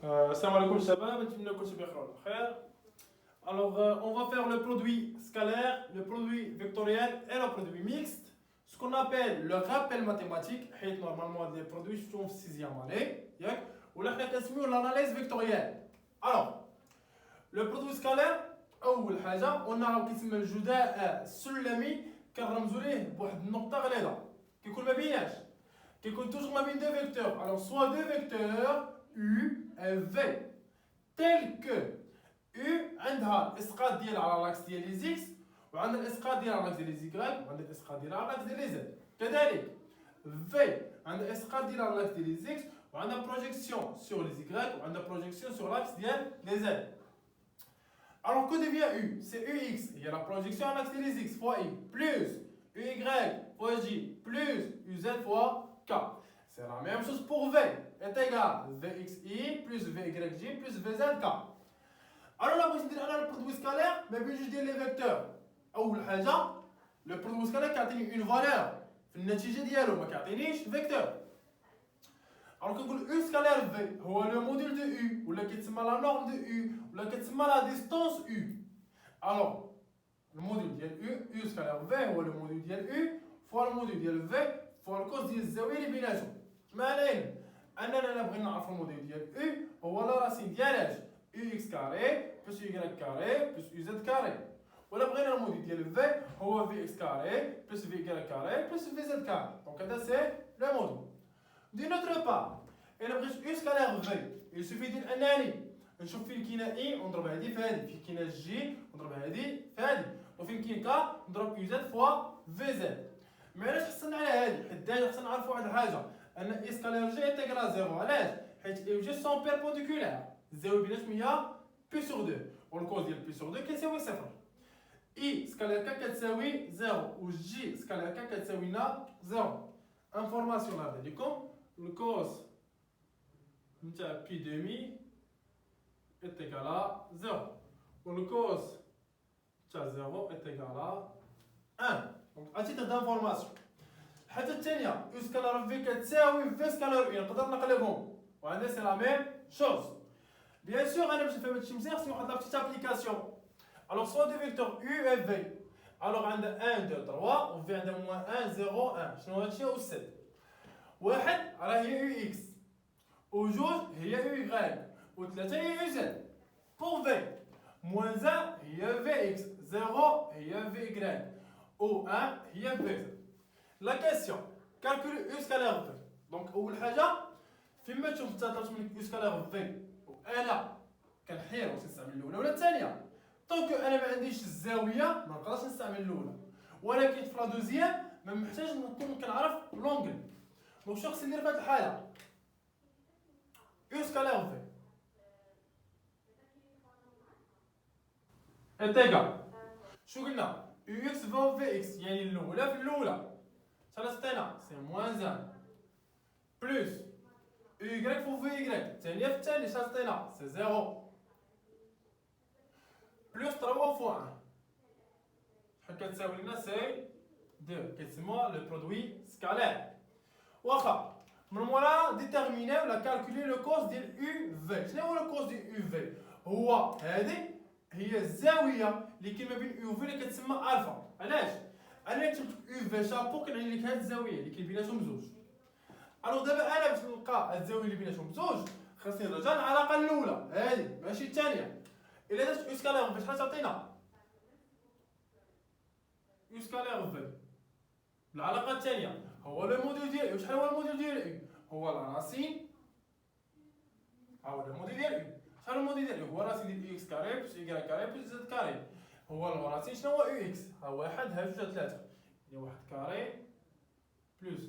Salam alaikum shabab, نتمنى كل شيء بخير وعلى خير. Alors, on va faire le produit scalaire, le produit vectoriel et le produit mixte. Ce qu'on appelle le rappel mathématique, حيت normalement les produits sont en 6e année, ياك ولا حنا كنسميو l'analyse vectorielle. Alors, le produit scalaire أول حاجة قلنا كيتسمى الجداء السلمي كنرمزوا ليه بواحد النقطة غليظة كيكون ما بيناش كيكون توجور ما بين دو فيكتور. Alors, soit deux vecteurs U et V tel que U عندها الاسقاط ديالها على لاكس ديال لي زيكس وعندنا الاسقاط ديالها على لاكس ديال لي زيكغاك وعندنا الاسقاط ديالها على لاكس ديال لي زد. كذلك V عندها الاسقاط ديالها على لاكس ديال لي زيكس وعندنا بروجيكسيون سور لي زيكغاك وعندنا بروجيكسيون سور لاكس ديال لي زد. Alors que devient U? C'est UX, il y a la projection à l'axe des X fois I plus UY fois J plus UZ fois K. C'est la même chose pour V, est égal VXI plus VYJ plus VZK. Alors là, باش ندير انا البرودوي سكالير ما بين جوج ديال لي فيكتور. اول حاجه لو برودوي سكالير كيعطيني اون فالور في النتيجه ديالو ما كيعطينيش فيكتور. Alors كنقول U scalaire V هو le module de U ولا كيتسمى la norme de U ولا كيتسمى la distance U. Alors le module ديال U scalaire V هو le module ديال U fois le module ديال V fois الكوس ديال الزاويه اللي بيناتهم. مع العلم اننا بغينا نعرفوا الموديل ديال U هو لا راسين ديال اش UX كاري بلس Y كاري بلس UZ كاري. ولا بغينا الموديل ديال V هو VX كاري بلس VY كاري بلس VZ كاري. دونك هذا سي لو موديل. D'une autre part, إلا بغيت U scalaire V il suffit ديال أنني نشوف فين كاينة I ونضرب هادي في هادي، فين كاينة J ونضرب هادي في هادي، وفين كاين K نضرب UZ فوا VZ. معلاش حصلنا على هادي؟ حيت دايما خصنا نعرفو واحد الحاجة أن I scalaire J إنتيغرال زيرو. علاش؟ حيت I و J سون بيربونديكولار، الزاوية بيناتهم هي بي سور دو، والكوز ديال بي سور دو كتساوي صفر. I scalaire K كتساوي زيرو و J scalaire K كتساوي لنا زيرو. انفورماسيون نعطي لكم. Le cos de pi demi est égal à 0. Le cos de 0 est égal à 1. Donc, à titre d'information, الحاجة الثانية U scalaire V كتساوي V scalaire U نقدر نقلبهم وعندنا سي لا ميم شوز. Bien sûr, أنا باش نفهم هادشي مزيان خصني واحد لا بتيت ابليكاسيون. Alors soit des vecteurs U et V. Alors عندنا 1 2 3 و V عندنا moins 1 0 1. شنو هادشي و 7. واحد راه هي يو اكس وجوج هي يو يغريك وثلاثة هي يو زد. بور في موان ان هي في اكس زيرو هي في يغريك و ان هي في زد. لا كيسيون كالكولي يو سكالير في. دونك اول حاجه فيما تشوف انت طلبت منك يو سكالير في وانا كنحير واش نستعمل الاولى ولا الثانيه. طونك انا ما عنديش الزاويه ما نقدرش نستعمل الاولى، ولكن في لا دوزيام ما محتاج نكون كنعرف لونغل. دونك شنو خصني ندير في هاد الحالة؟ U scalaire V est égal. شو قلنا؟ UX فوا VX يعني الأولى في الأولى. شحال عطينا؟ سي موان ان بلوس UY فوا VY الثانية في الثانية شحال عطينا؟ سي زيرو بلوس 3 فوا 1 شحال كتساوي لنا؟ سي 2 كيتسمى لو برودوي سكالير. واخا من موراها ديتيرميني ولا كالكولي لو كوس ديال يو في. شنو هو لو كوس ديال يو في؟ هو هذه هي الزاويه اللي كاين ما بين يو في اللي كتسمى الفا. علاش؟ انا كتبت يو في شابو كنعني لك هاد الزاويه اللي كاين بيناتهم زوج. الوغ دابا انا باش نلقى هاد الزاويه اللي بيناتهم زوج خاصني نرجع للعلاقه الاولى هذه ماشي الثانيه. الا درت يو سكالير في شحال تعطينا؟ يو سكالير في العلاقه الثانيه هو لو موديل ديال شحال هو الموديل ديال U؟ هو لا راسين هو الموديل ديال U. شحال هو الموديل ديال U؟ هو راسين ديال X كاري بلس Y كاري بلس Z كاري. هو الراسين شنو هو UX؟ ها واحد ها جوج ها ثلاثة. يعني واحد كاري بلس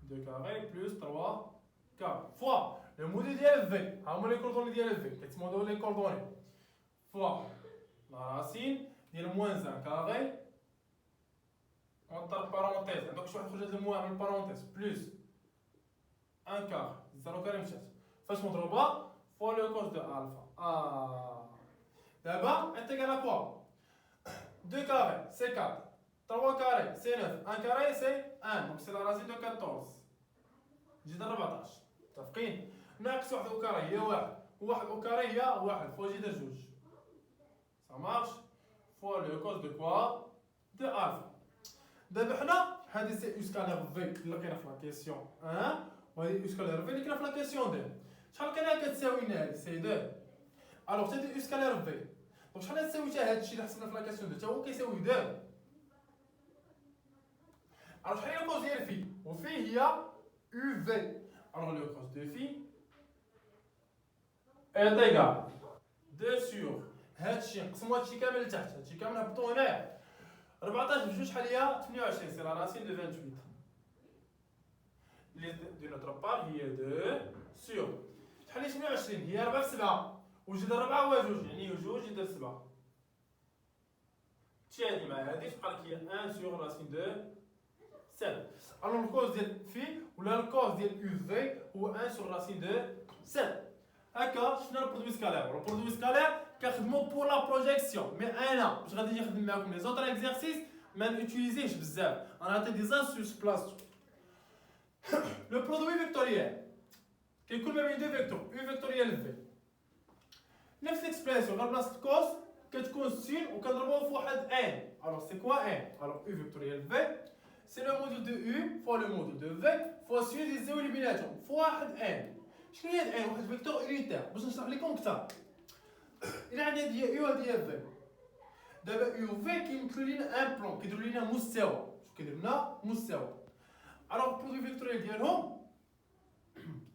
دو كاري بلس 3 كاري فوا لو موديل ديال V. ها هما لي كوردوني ديال V كيتسموا هادو لي كوردوني فوا لا راسين ديال موان ان كاري entre parenthèses. Donc je vais changer le mot entre parenthèses plus 1 quart 0 carré مشات فاش مضروبه fois le cos de alpha. D'abord intégral à quoi? 2 carrés c'est 4, 3 carrés c'est 9, 1 carré c'est 1 donc c'est la racine de 14 جي 14 متفقين. ناقص واحد او كاري هي واحد وواحد او كاري هي واحد فوا جي دير جوج سا مارش فوا لو كوز دو كوا دو الفا دابا حنا هادي سي يو سكالير في اللي لقينا في لا كيسيون 1 وهادي يو سكالير في اللي كاينه في لا كيسيون 2 شحال كاينه كتساوي لنا هادي سي 2 الوغ تادي يو سكالير في دونك شحال تساوي حتى هادشي اللي حسبنا في لا كيسيون 2 حتى هو كيساوي 2 الوغ شحال هي الكوز ديال في وفي هي يو في الوغ لو كوز دو في est égal 2 sur هادشي نقسمو هادشي كامل لتحت هادشي كامل نهبطو هنايا 14 بجوج شحال هي 28 سي لا راسين دو 28 اللي دو نوتر بار هي 2 سور شحال هي 28 هي 4 في 7 وجد 4 هو جوج يعني جوج يدير 7 هادشي هادي مع هادي تبقى لك هي 1 سور راسين دو 7 الوغ الكوز ديال في ولا الكوز ديال يو في هو 1 سور راسين دو 7 هكا شفنا البرودوي سكالير البرودوي سكالير كنخدمو بور لا بروجيكسيون مي انا باش غادي نخدم معاكم لي زوطر اكزرسيس ما نوتيليزيهش بزاف انا عطيت دي زانستوس بلاصتو لو برودوي فيكتوريال كيكون ما بين دو فيكتور يو فيكتوريال في نفس ليكسبريسيون غير بلاصه كوس كتكون سين وكنضربوه في واحد ان الوغ سي كوا ان الوغ يو فيكتوريال في سي لو موديل دو يو فوا لو موديل دو في فوا سين ديزيو اللي بيناتهم فوا واحد ان شنو هي الان واحد فيكتور يونيتير باش نشرح لكم اكثر الى عندي هادي يو هادي هي في دابا يو في كيمثلوا لينا ان بلون كيديروا لينا مستوى شوف كيدير لنا مستوى الوغ البرودوي فيكتوريال ديالهم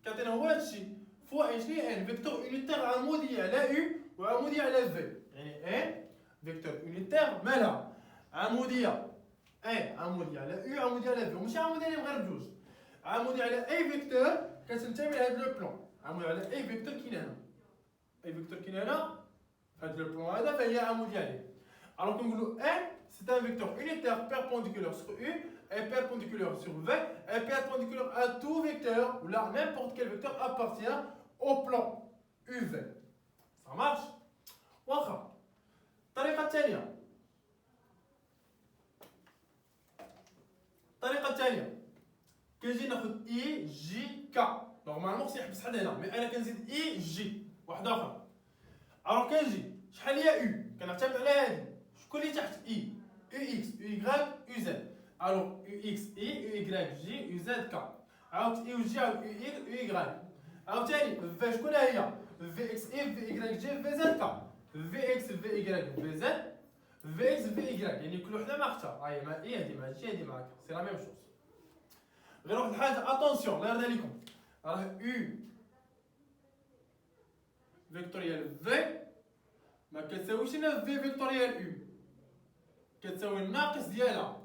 كيعطينا هو هادشي فوا ان شنو هي ان فيكتور يونيتير عمودي على يو وعمودي على في يعني ان فيكتور يونيتير مالها عموديه ان عمودي على يو عمودي على في وماشي عمودي عليهم غير بجوج عمودي على اي فيكتور كتنتمي لهاد لو بلون عمودي على اي فيكتور كاين هنا اي فيكتور كاين هنا في هاد لو بلون هذا فهي عمودي عليه الوغ كنقولوا ان سي ان فيكتور يونيتير بيربونديكولار sur U et perpendiculaire sur V et perpendiculaire à tout vecteur ou là n'importe quel vecteur appartient au plan UV. Ça marche? واخا الطريقة الثانية كنجي ناخد اي جي كا نورمالمون خصني نحبس حد هنا مي انا كنزيد اي جي واحد اخر الوغ كنجي شحال هي يو كنعتمد على هادي شكون اللي تحت اي يو اكس يو يغريك يو زد الوغ يو اكس اي يو يغريك جي يو زد كا عاود اي و جي عاود يو يغريك عاوتاني في شكون هي في اكس اي في يغريك جي في زد كا في اكس في يغريك في زد في اكس في يغريك يعني كل وحده مع اختها هاي مع اي هادي مع هادشي هادي معاك سي لا ميم شوز غير واحد الحاجه اتونسيون الله يرضي عليكم راه يو فيكتوريال في ما كتساويش لنا في فيكتوريال يو كتساوي الناقص ديالها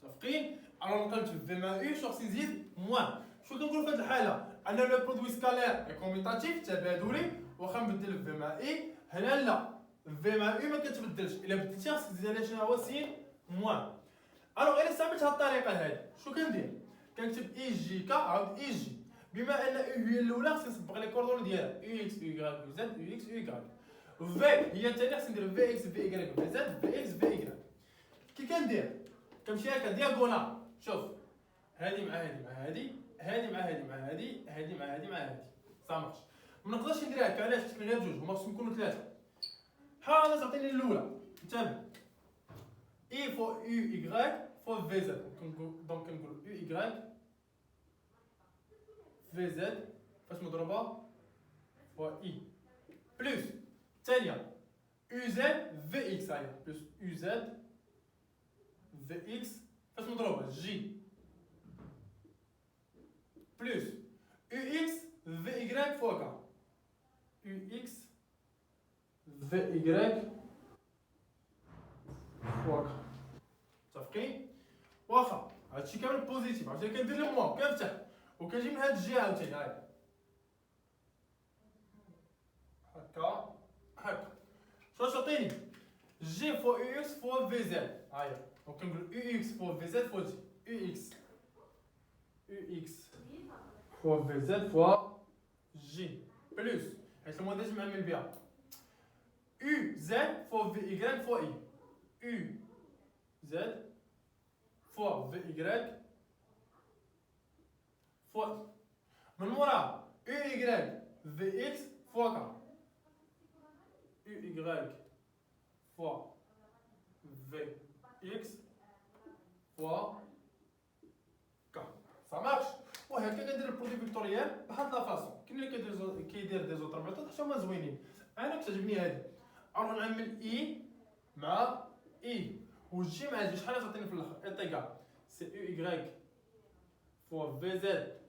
متفقين الوغ نقلت في مع يو شو خصني نزيد موان شنو كنقول في هاد الحاله ان لو برودوي سكالير اي كوميتاتيف تبادلي واخا نبدل في مع اي هنا لا في مع يو ما كتبدلش الا بدلتيها خصك تزيد عليها شنو هو سين موان الوغ الا استعملت هاد الطريقه هادي شنو كندير كنكتب اي جي كا عاود اي جي بما ان يو هي الاولى خصني نصبغ لي كوردون ديالها يو اكس يو يغريك يو زد يو اكس يو يغريك في هي الثانيه خصني ندير في اكس في يغريك في زد في اكس في يغريك كي كندير كنمشي هكا دياغونال شوف هادي مع هادي مع هادي هادي مع هادي مع هادي هادي مع هادي مع هادي صا مارش ما نقدرش ندير هكا علاش حيت غير بجوج هما خصهم يكونوا ثلاثه بحال هذا تعطيني الاولى انتبه اي فوا يو يغريك فوا في زد دونك كنقول يو يغريك في زد فاش مضروبه فوا اي بلس الثانيه يو زد في اكس هاهي بلس يو زد في اكس فاش مضروبه جي بلس يو اكس في يغريك فوا كا يو اكس في يغريك فوا كا متفقين واخا هادشي كامل بوزيتيف عرفتي كندير لهم موان كنفتح وكنجي من هاد الجهه عاوتاني هاي هكا هكا شنو تعطيني جي فوا يو اكس فوا في زد هاهي دونك كنقول يو اكس فوا في زد فوا جي يو اكس فوا في زد فوا جي بلس حيت الموان ديجا معمل بها يو زد فوا في يغريك فوا اي يو زد فوا في يغريك فوا من موراها UY VX فوا K. UY fois Vx fois K. Ça marche. وهكا كندير البرودوي فيكتوريال بهاد لا فاصون. كاين اللي كيدير دي زوطر ميثود حتى هما زوينين. انا كتعجبني هادي. اروح نعمل اي مع اي وجي مع جي. شحال تعطيني في الاخر؟ اي تيغال سي يو واي فوا في زد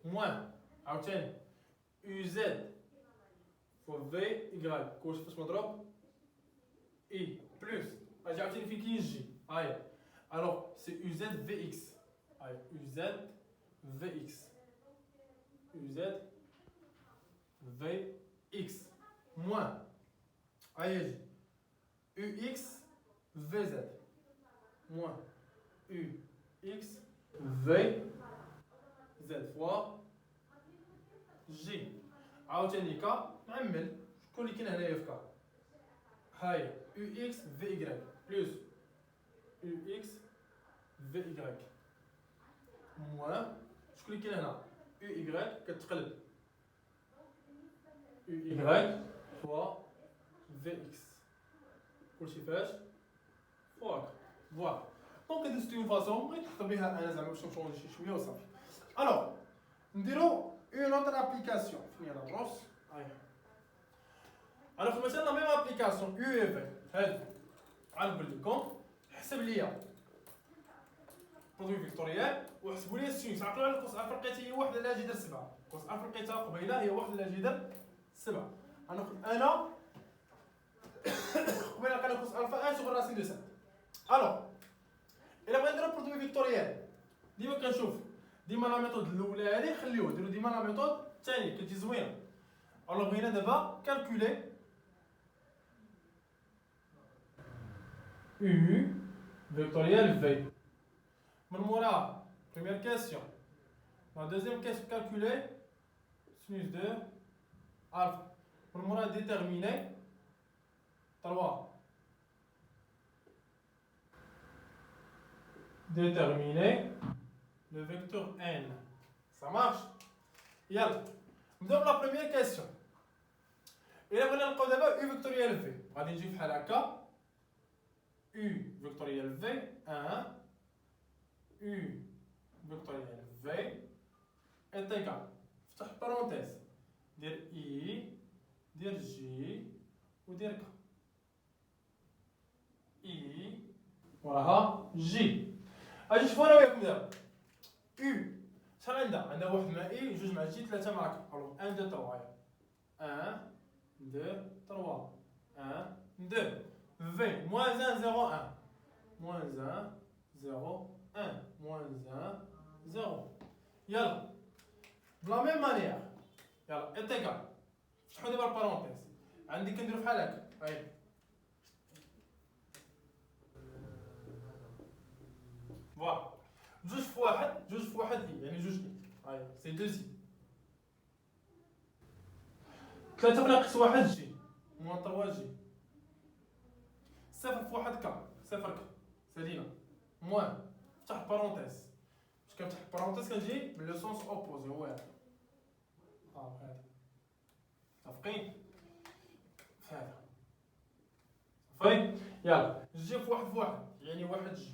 موان عاوتاني يو زد فوا في واي كلشي فاش مضروب اي بلس اجي عاوتاني فين كاين جي. هاهي الوغ سي يو زد في اكس. هاهي يو زد في اكس يو زد في اكس موان هاهي يجي يو اكس في زد موان يو اكس في زد فوا جي. عاوتاني كا نعمل شكون اللي كاين هنايا في كا. هاهي يو اكس في ايكغيك بلس يو اكس في ايكغيك موان شكون اللي كاين هنا يو ايكغيك كتقلب يو ايكغيك فوا في اكس كلشي فاش فوا هكا. فوالا دونك هادي سيت اون فاصون بغيت نحط بها انا زعما باش نشونجي شي شويه وصافي. الوغ نديرو اون اوتر ابليكاسيون فين هي لا بروس. هاهي الوغ مثلا لا ميم ابليكاسيون يو اف هادي غنقول لكم حسب ليا برودوي فيكتوريال وحسبوا لي السينوس. عقلوا على القوس الف لقيتها هي 1 على جذر 7. قوس الف لقيتها قبيله هي 1 على جذر 7. غناخذ انا قبيله كان قوس الفا 1 sur racine de 7. الوغ الا بغينا نديرو برودوي فيكتوريال ديما كنشوف ديما لا ميثود الاولى هادي خليوها ديروا ديما لا ميثود الثانيه كتجي زوينه. الوغ بغينا دابا كالكولي U vectoriel V. من موراها première question. La deuxième question calculer sinus de alpha. من موراها déterminer 3. Déterminer le vecteur n. Ça marche? يلا نبداو بلا première question. إلا بغينا نلقاو دابا U vectoriel V غادي نجي بحال هكا U vectoriel V 1 U vectoriel V est égal. افتح parenthèse دير I دير J ودير K. I وراها J. اجي شوفوا انا وياكم دابا U شحال عندها 1 مع I 2 مع J 3 مع K. الوغ 1 2 3 1 2 3 1 2 V moins 1 0 1 moins 1 0 1 moins 1 0. يلا بلا ميم مانيير يلا est égal. فتحوا دابا البارونتيز عندي كنديرو بحال هكا. هاي فوالا جوج في واحد جوج في واحد اي يعني جوج اي. هاي سي دو سي. 3 ناقص واحد جي موان 3 جي. صفر في واحد كا صفر كا سالينا موان فتح بارونتيز. باش كنفتح بارونتيز كنجي من لو سونس اوبوزي هو هذا. هذا متفقين في هذا صافي. يلا جي في واحد يعني واحد جي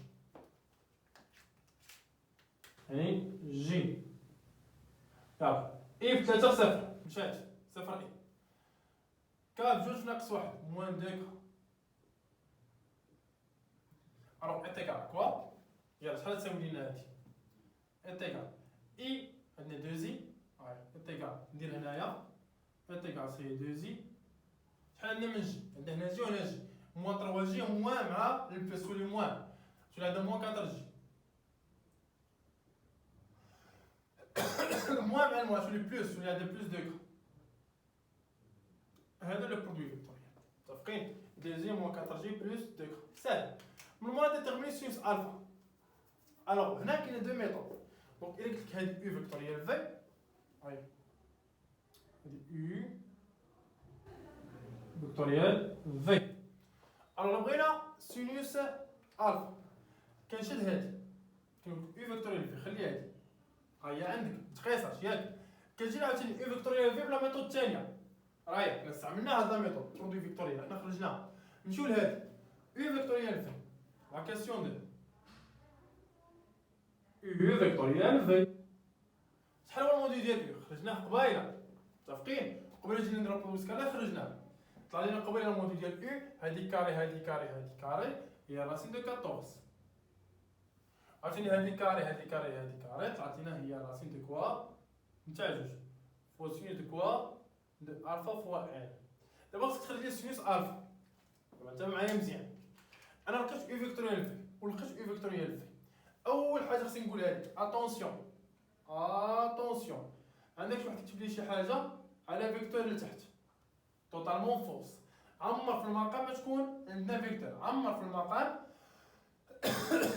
يعني جي. يلا اي في 3 صفر مشات صفر اي. كا في 2 ناقص واحد موان 2 كا. Alors, est égal à quoi? يلا شحال تساوي لينا هادي؟ est égal I عندنا 2 i. est égal ندير هنايا est égal سي 2 i. شحال عندنا من جي؟ عندنا هنا جي وهنا جي. موان 3 جي موان مع البلس ولي موان. شنو عندنا موان 4 جي. موان مع الموان شنو بلس شنو عندنا بلس 2 كا. هذا لو برودوي فيكتوريال. متفقين؟ 2 جي موان 4 جي بلس 2 كا. سهل. من مورا ديتيرميني سينوس الفا. الوغ هنا كاين دو ميثود. دونك الا قلت لك هادي يو فيكتوريال في هاي هادي يو فيكتوريال في. الوغ بغينا سينوس الفا كنشد هادي كنقول يو فيكتوريال في خلي هادي هي عندك تقيسها ياك. كتجي عاوتاني اي فيكتوريال في بلا ميثود ثانيه، راهي حنا استعملنا هاد لا ميثود برودوي فيكتوريال حنا خرجناها. نمشيو لهادي اي فيكتوريال في لا كاسيون دو اي فيكتوريال في. شحال هو الموديل ديال اي؟ خرجناه قبيله، متفقين؟ قبيله جينا نديرو برودوي سكالير خرجناه، طلع لنا قبيله الموديل ديال اي. هادي كاري هادي كاري هادي كاري هي راسين دو 14. عاوتاني هادي كاري هادي كاري هادي كاري طلعت لنا هي راسين دو كوا نتاع جوج فوا سينوس دو كوا دو الفا فوا ان. دابا خصك تخرج لي سينوس الفا. دابا انت معايا مزيان. انا لقيت اي فيكتوريال في ولقيت اي فيكتوريال في. اول حاجه خصني نقولها لك اتونسيون اتونسيون، عندك واحد كتب لي شي حاجه على فيكتور لتحت توتالمون فوس. عمر في المقام ما تكون عندنا فيكتور، عمر في المقام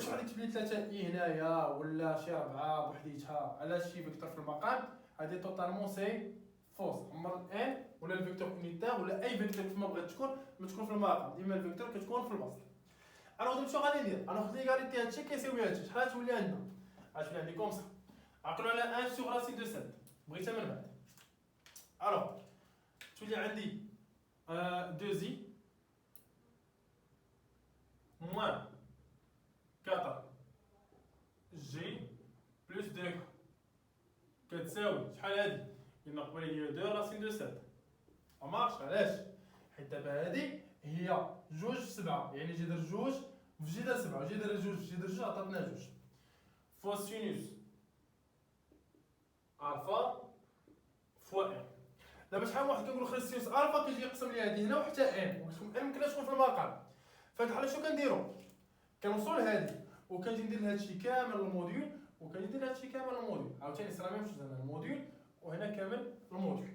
شحال يكتب لي 3 اي هنايا ولا شي 4 بوحديتها على شي فيكتور في المقام، هادي توتالمون سي فوس. عمر ان ولا الفيكتور يونيتير ولا اي فيكتور كيفما بغيت تكون ما تكون في المقام، ديما الفيكتور كتكون في البسط. انا نمشيو غادي ندير انا خديت ليغاليتي هادشي كيساوي هادشي، شحال غتولي عندنا؟ غتولي عندي كوم سا، عقلوا على 1 سوغ راسين دو 7 بغيتها من بعد. الوغ تولي عندي 2 زي موان 4 جي بلس 2 كتساوي شحال هادي؟ قلنا قبيله هي 2 راسين دو 7. مامارش علاش؟ حيت دابا هادي هي جوج في 7 يعني جي دير جوج في جي دير 7 جي دير جوج في جي دير جوج عطاتنا جوج فوا سينوس الفا فوا ان. دابا شحال واحد كنقولو خرج سينوس الفا كيجي يقسم لي هادي هنا وحتى ان، وقسم ان مكناش تكون في المقام. فهاد الحاله شنو كنديرو؟ كنوصلو لهادي وكنجي ندير هادشي كامل الموديول وكنجي ندير هادشي كامل الموديول، عاوتاني سي لا ميم شوز هنا الموديول وهنا كامل الموديول.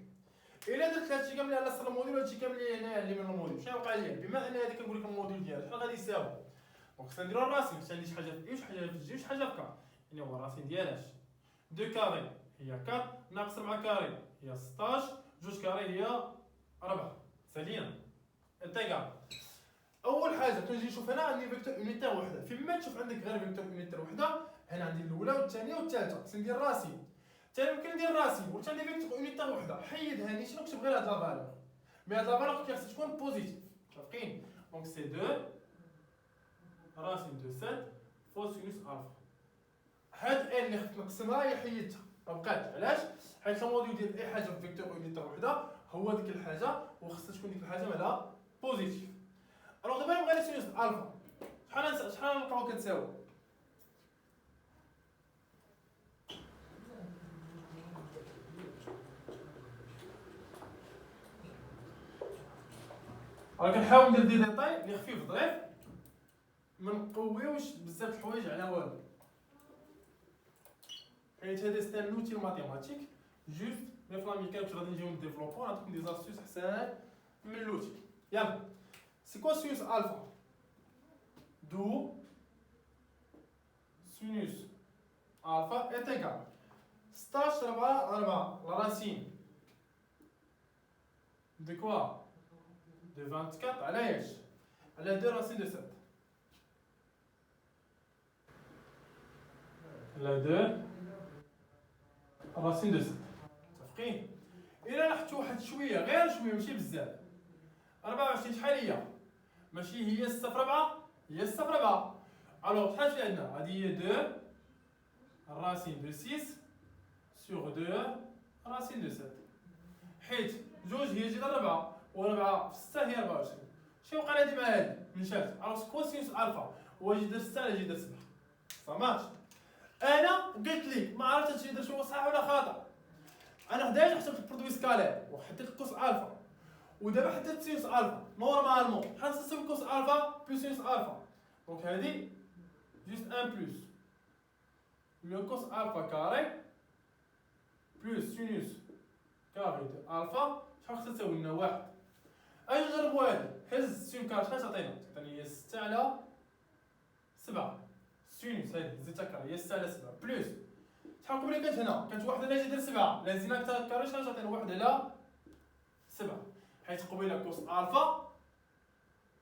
الا درت هادشي كامل على اصل الموديول وهادشي كامل هنا اللي من الموديول، شنو وقع ليا؟ بما ان هادي كنقول لك الموديول ديالها شحال غادي يساوي؟ دونك خصنا نديرو الراسين، خصنا عندي شي حاجه في اي وشي حاجه في جي وشي حاجه في كا، يعني هو الراسين ديال اش؟ 2 كاري هي 4 ناقص 4 كاري هي 16 2 كاري هي 4 سالينا انتيغال. اول حاجه كنجي نشوف هنا عندي فيكتور يونيتير وحده، فيما تشوف عندك غير فيكتور يونيتير وحده هنا عندي الاولى والثانيه والثالثه، خصني ندير راسين. ثاني ممكن ندير راسين ولت عندي فيكتور يونيتير وحده، حيد هاني شنو نكتب غير هاد لا فالور، مي هاد لا فالور خصها تكون بوزيتيف، متفقين؟ دونك سي 2 راسين دو 7 فوا سينوس الفا. هاد ان اللي خصك نقسمها هي حيدتها ما بقاتش، علاش؟ حيت الموديول ديال اي حاجه في فيكتور يونيتير وحده هو ديك الحاجه وخصها تكون ديك الحاجه مالها بوزيتيف. الوغ دابا بغينا سينوس الفا شحال نلقاو كتساوي؟ راه كنحاول ندير دي ديتاي اللي خفيف ظريف ما نقويوش بزاف الحوايج على والو، حيت هذا سي ان اوتي ماتيماتيك جوست مي في لاميكال باش غادي نجيو نديفلوبو نعطيكم دي زاستيس حسان من الاوتي. يلا سي كوا سينوس الفا؟ دو سينوس الفا est égal 16 4 la racine de quoi? De 24 على ايش؟ على 2 racine de 7 على 2 racine de 7. متفقين؟ إلا لاحظتوا واحد شوية غير شوية ماشي بزاف 24 شحال هي؟ ماشي هي 6 في 4 هي 6 في 4. الوغ شحال في عندنا؟ هادي هي 2 racine de 6 sur 2 racine de 7 حيت جوج هي جي 4 و4 في 6 هي 24. شنو وقع لي مع هادي؟ مشات الوغ كوا سينوس الفا هو جي دار 6 ولا جي دار 7 صاماش. انا قلت لك ما عرفتش هادشي درت هو صح ولا خطا. انا ديجا حسبت البرودوي سكالير وحطيت كوس الفا ودابا حطيت سينوس الفا نورمالمون شحال نسمي كوس الفا بلس سينوس الفا، دونك هادي جوست ان بلس لو كوس الفا كاري بلس سينوس كاري دو الفا شحال خصها تساوي لنا؟ واحد. اجي نجربو هادي حز سين كاري شحال تعطينا؟ تعطيني هي 6 على 7 سينوس هادي زيدتها كاري هي 6 على 7 بلس شحال قبيله كانت هنا؟ كانت واحد على جذر 7 لازينا كتا كاري شحال تعطينا؟ واحد على 7 حيت قبيله كوس الفا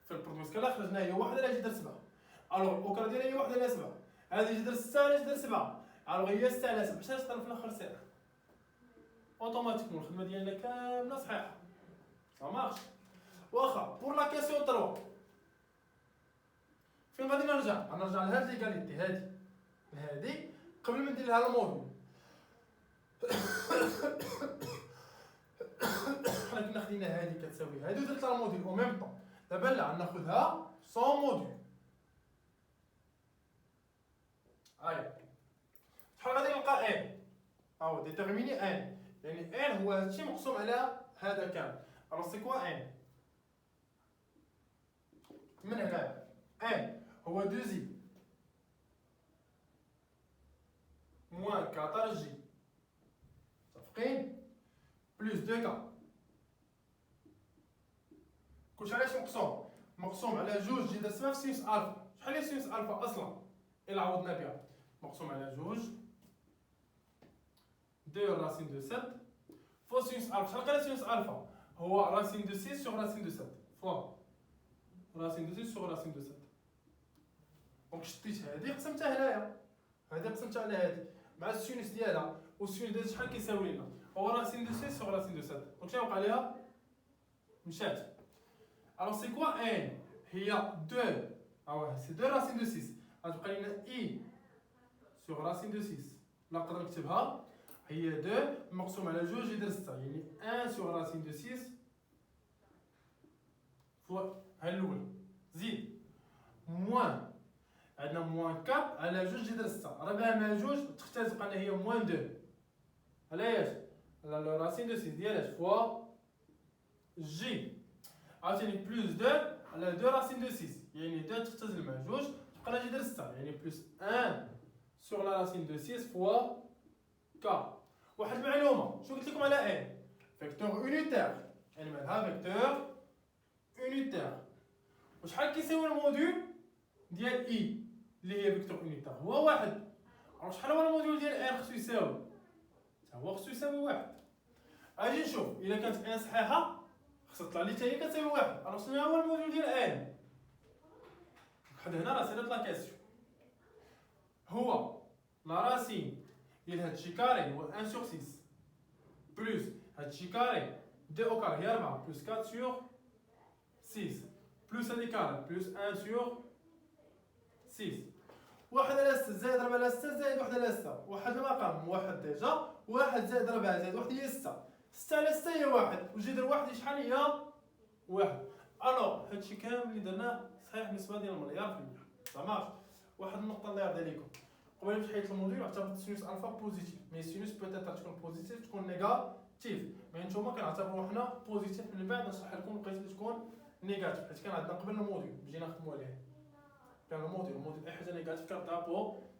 في البرودوي سكالير خرجنا هي واحد على جذر 7. الوغ الاوكرا ديالها هي واحد على 7 هادي جذر 6 على جذر 7 الوغ هي ساعه باش تطلع في الاخر ساعه اوتوماتيكمون الخدمه ديالنا كامله صحيحه سا مارش. واخا بور لا كيسيون 3 فين غادي نرجع لهاد ليغاليتي هادي قبل ما ندير لها الموديل. حنا كنا خدينا هادي كتساوي هادي ودرت لها الموديل او ميم طون. دابا لا غناخذها سون موديل. شحال غادي نلقى ان او ديتيرميني ان يعني ان هو هادشي مقسوم على هذا كامل. الوغ سي كوا ان من هنايا ان هو 2 زي موان 14 جي متفقين بلس 2 كا. كلشي علاش مقسوم على 2 جي دسمه في سينوس الفا. شحال هي سينوس الفا اصلا الا عوضنا بها؟ مقسوم على 2 2 راسين دو 7 فوا سينوس الفا. شحال قال سينوس الفا؟ هو راسين دو 6 سور راسين دو 7 فوا راسين دو 6 سور راسين دو 7. دونك شديت هادي قسمتها هنايا، هادي قسمتها على هادي مع السينوس ديالها، والسينوس ديالها شحال كيساوي لنا؟ هو راسين دو 6 سور راسين دو 7. دونك شنو وقع ليها؟ مشات. الوغ سي كوا ان هي 2 سي 2 راسين دو 6 غتبقى لنا اي سور راسين دو 6 لا نقدر نكتبها هي 2 مقسوم على 2 جذر 6 يعني 1 سور راسين دو 6 فوا ها الاولى زيد موان عندنا موان 4 على 2 جذر 6 راه مع 2 تختار تبقى لنا هي موان 2 علاش؟ على لو راسين دو 6 ديال فوا جي عاوتاني بلس 2 على 2 راسين دو 6 يعني 2 تختزل مع 2 تبقى لنا جذر 6 يعني بلس 1 سور لا راسين دو 6 فوا كا. واحد المعلومه شنو قلت لكم على ان فيكتور اونيتير يعني مالها فيكتور اونيتير. وشحال كيساوي الموديول ديال اي اللي هي فيكتور اونيتير؟ هو واحد. الوغ شحال هو الموديول ديال ان خصو يساوي؟ حتى هو خصو يساوي واحد. اجي نشوف الا كانت ان صحيحه خصها تطلع لي حتى هي كتساوي واحد. الوغ شنو هو الموديول ديال ان؟ لحد هنا راه سالات لا كيسيون. هو لا راسين ديال هادشي كاري هو 1 سور 6 بلس هادشي كاري 2 او كاري هي 4 بلس 4 سور 6 بلس هادي كاري بلس 1 سور 6 واحد على 6 زائد 4 على 6 زائد 1 على 6 واحد المقام واحد ديجا واحد زائد 4 زائد 1 هي 6 6 على 6 هي 1 وجذر 1 شحال هي 1. الوغ هادشي كامل اللي درناه صحيح بالنسبه ديال المليار في المية. زعما واحد النقطه اللي غادي ليكم قبل باش حيت الموديل اعتبرت سينوس الفا بوزيتيف مي سينوس بوتيتر تكون بوزيتيف تكون نيجاتيف مي نتوما كنعتبروا حنا بوزيتيف. من بعد نشرح لكم لقيت تكون نيجاتيف حيت كان عندنا قبل الموديل بجينا نخدموا عليه كان الموديل اي حاجه نيجاتيف كنعطيها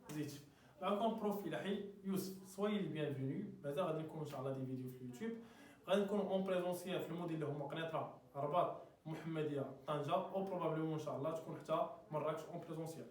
بوزيتيف. معكم بروف الحي يوسف سوي لي بيانفوني. مازال غادي نكون ان شاء الله دي فيديو في اليوتيوب غادي نكونوا اون بريزونسيال في الموديل اللي هما قنيطره الرباط محمديه طنجه او بروبابلمون ان شاء الله تكون حتى مراكش اون بريزونسيال.